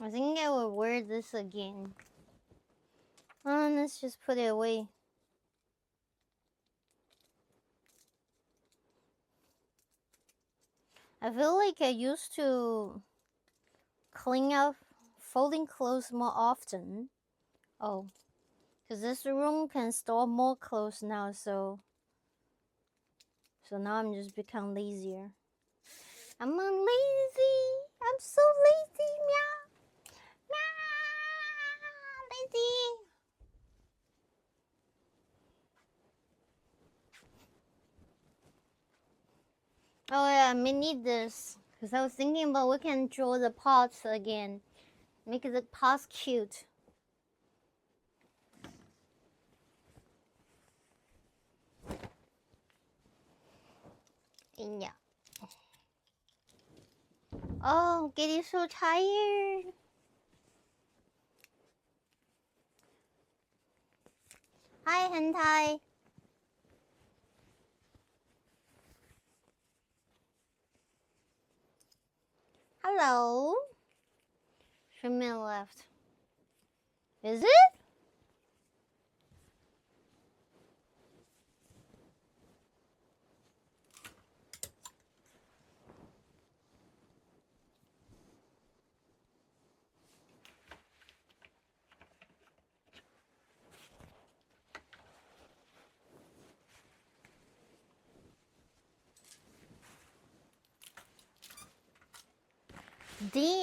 I think I will wear this again. Let's just put it away. I feel like I used to clean up folding clothes more often. Oh, because this room can store more clothes now, so now I'm just become lazier. I'm lazy. I'm so lazy, meow. Meow, lazy. Oh yeah, I may need this. Because I was thinking about we can draw the pots again. Make the pots cute. Yeah. Oh, getting so tired. Hi, hentai. Hello. 3 minutes left. Is it? Damn.